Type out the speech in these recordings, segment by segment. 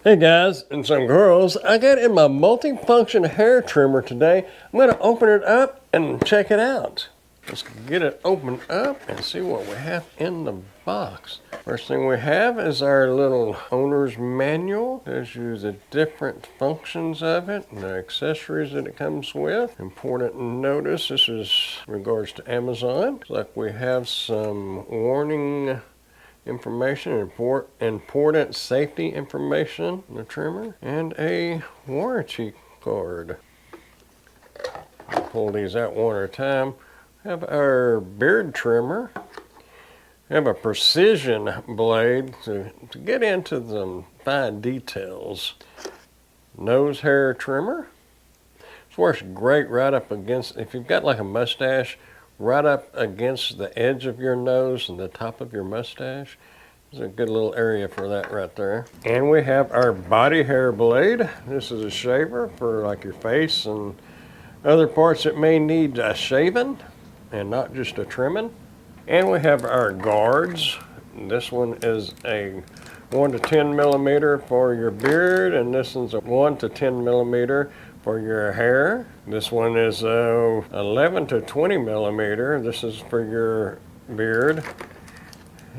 Hey guys and some girls, I got in my multi-function hair trimmer today. I'm going to open it up and check it out. Let's get it opened up and see what we have in the box. First thing we have is our little owner's manual. Tells you the different functions of it and the accessories that it comes with. Important notice, this is in regards to Amazon. Looks like we have some warning information, important safety information in the trimmer, and a warranty card. I'll pull these out one at a time. We have our beard trimmer. We have a precision blade to get into the fine details. Nose hair trimmer. This works great right up against, if you've got like a mustache, right up against the edge of your nose and the top of your mustache. There's a good little area for that right there. And we have our body hair blade. This is a shaver for like your face and other parts that may need a shaving and not just a trimming. And we have our guards. This one is a 1 to 10 millimeter for your beard, and this one's a 1 to 10 millimeter for your hair. This one is 11 to 20 millimeter. This is for your beard,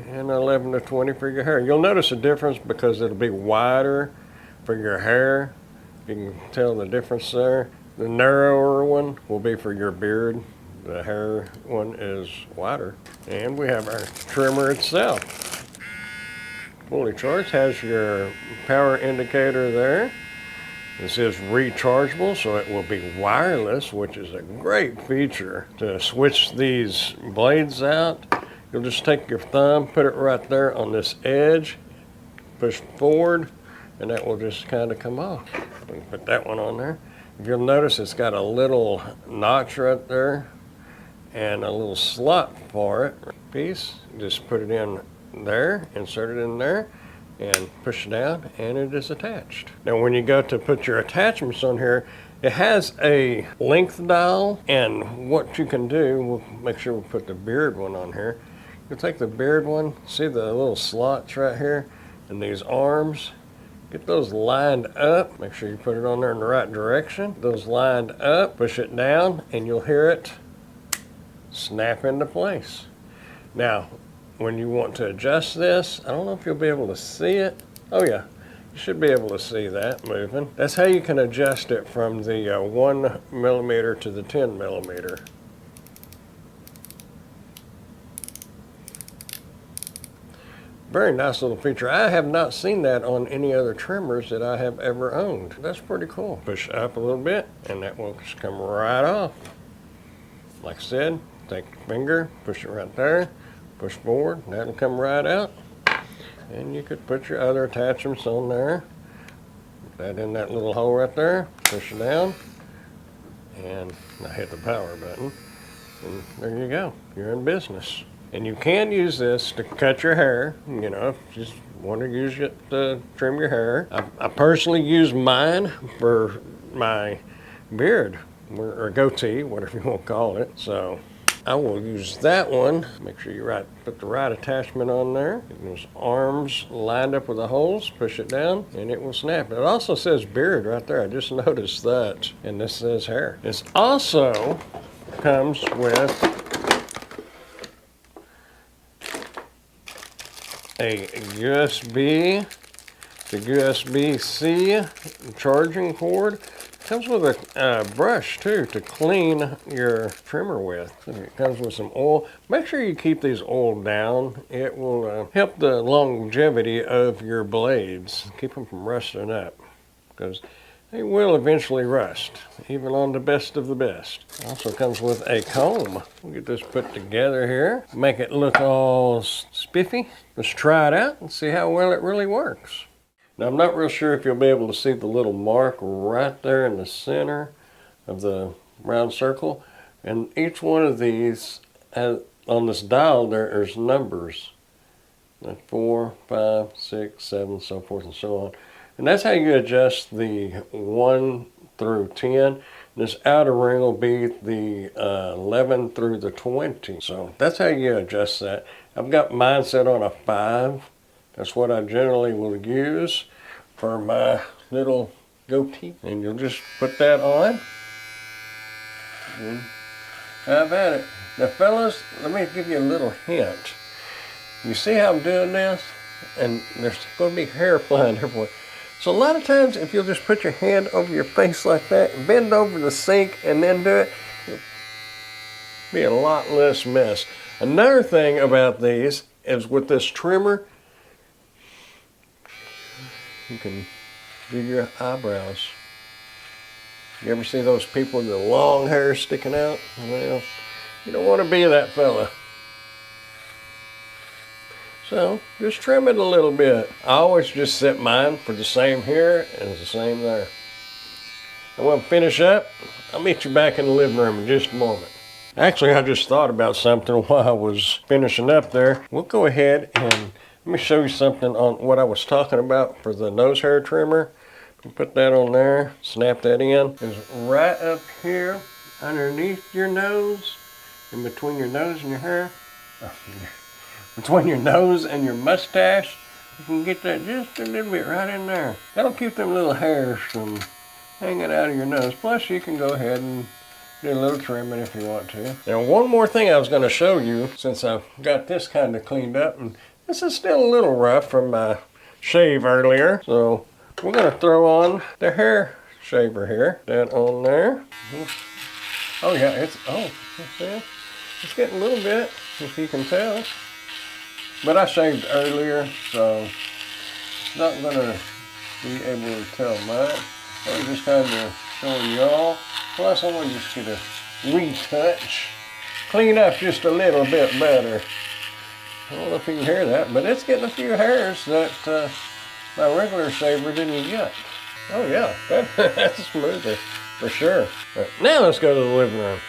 and 11 to 20 for your hair. You'll notice a difference because it'll be wider for your hair. You can tell the difference there. The narrower one will be for your beard. The hair one is wider. And we have our trimmer itself. Fully charged, has your power indicator there. This is rechargeable, so it will be wireless, which is a great feature. To switch these blades out, you'll just take your thumb, put it right there on this edge, push forward, and that will just kind of come off. We can put that one on there. If you'll notice, it's got a little notch right there and a little slot for it. Piece, just put it in there, insert it in there, and push it down, and it is attached. Now when you go to put your attachments on here, it has a length dial, and what you can do, we'll make sure we put the beard one on here. You'll take the beard one, see the little slots right here, and these arms, get those lined up. Make sure you put it on there in the right direction. Those lined up, push it down, and you'll hear it snap into place. Now, when you want to adjust this, I don't know if you'll be able to see it. Oh yeah, you should be able to see that moving. That's how you can adjust it from the 1 millimeter to the 10 millimeter. Very nice little feature. I have not seen that on any other trimmers that I have ever owned. That's pretty cool. Push up a little bit and that will just come right off. Like I said, take your finger, push it right there. Push forward, that'll come right out. And you could put your other attachments on there. Put that in that little hole right there, push it down, and I hit the power button. And there you go, you're in business. And you can use this to cut your hair, you know, if you just want to use it to trim your hair. I personally use mine for my beard, or goatee, whatever you want to call it. So I will use that one. Make sure you put the right attachment on there. Get those arms lined up with the holes, push it down, and it will snap. It also says beard right there. I just noticed that. And this says hair. This also comes with a USB, the USB-C charging cord. Comes with a brush too to clean your trimmer with. It comes with some oil. Make sure you keep these oiled down. It will help the longevity of your blades. Keep them from rusting up, because they will eventually rust, even on the best of the best. Also comes with a comb. We'll get this put together here. Make it look all spiffy. Let's try it out and see how well it really works. Now I'm not real sure if you'll be able to see the little mark right there in the center of the round circle. And each one of these, on this dial there's numbers. Like 4, 5, 6, 7, so forth and so on. And that's how you adjust the 1 through 10. And this outer ring will be the 11 through the 20. So that's how you adjust that. I've got mine set on a 5. That's what I generally will use. for my little goatee. And you'll just put that on. And have at it. Now fellas, let me give you a little hint. You see how I'm doing this? And there's going to be hair flying everywhere. So a lot of times if you'll just put your hand over your face like that, bend over the sink and then do it, it'll be a lot less mess. Another thing about these is with this trimmer, you can do your eyebrows. You ever see those people with the long hair sticking out? Well, you don't want to be that fella. So just trim it a little bit. I always just set mine for the same here and the same there. I'm going to finish up. I'll meet you back in the living room in just a moment. Actually, I just thought about something while I was finishing up there. We'll go ahead and let me show you something on what I was talking about for the nose hair trimmer. Put that on there, snap that in. It's right up here underneath your nose, in between your nose and your hair. Between your nose and your mustache, you can get that just a little bit right in there. That'll keep them little hairs from hanging out of your nose. Plus, you can go ahead and do a little trimming if you want to. Now, one more thing I was going to show you, since I've got this kind of cleaned up, and this is still a little rough from my shave earlier. So we're going to throw on the hair shaver here. That on there. Oh yeah, it's it's getting a little bit, if you can tell. But I shaved earlier, so it's not going to be able to tell much. I'm just kind of showing y'all. Plus, I want to just get a retouch. Clean up just a little bit better. I don't know if you can hear that, but it's getting a few hairs that my regular shaver didn't get. Oh yeah, that's smoother, for sure. But now let's go to the living room.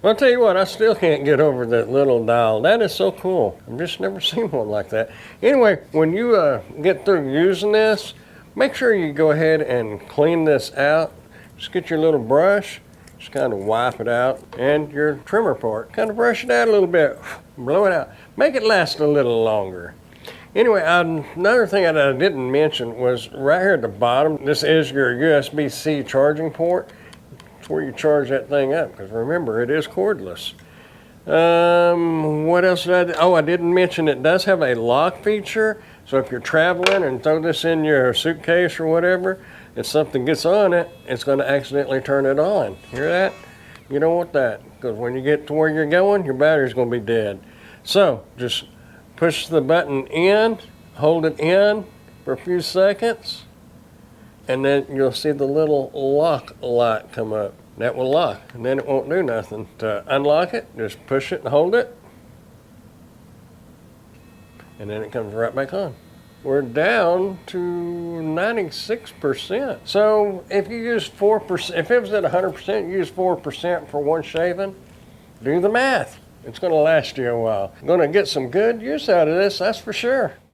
I'll tell you what, I still can't get over that little dial. That is so cool. I've just never seen one like that. Anyway, when you get through using this, make sure you go ahead and clean this out. Just get your little brush, just kind of wipe it out, and your trimmer part. Kind of brush it out a little bit, blow it out. Make it last a little longer. Anyway, another thing that I didn't mention was right here at the bottom, this is your USB-C charging port. It's where you charge that thing up, because remember, it is cordless. What else did I do? Oh, I didn't mention it does have a lock feature. So if you're traveling and throw this in your suitcase or whatever, if something gets on it, it's going to accidentally turn it on. Hear that? You don't want that, because when you get to where you're going, your battery's going to be dead. So just push the button in, hold it in for a few seconds, and then you'll see the little lock light come up. That will lock, and then it won't do nothing. To unlock it, just push it and hold it, and then it comes right back on. We're down to 96%. So if you use 4%, if it was at 100%, you use 4% for one shaving, do the math. It's going to last you a while. You're going to get some good use out of this, that's for sure.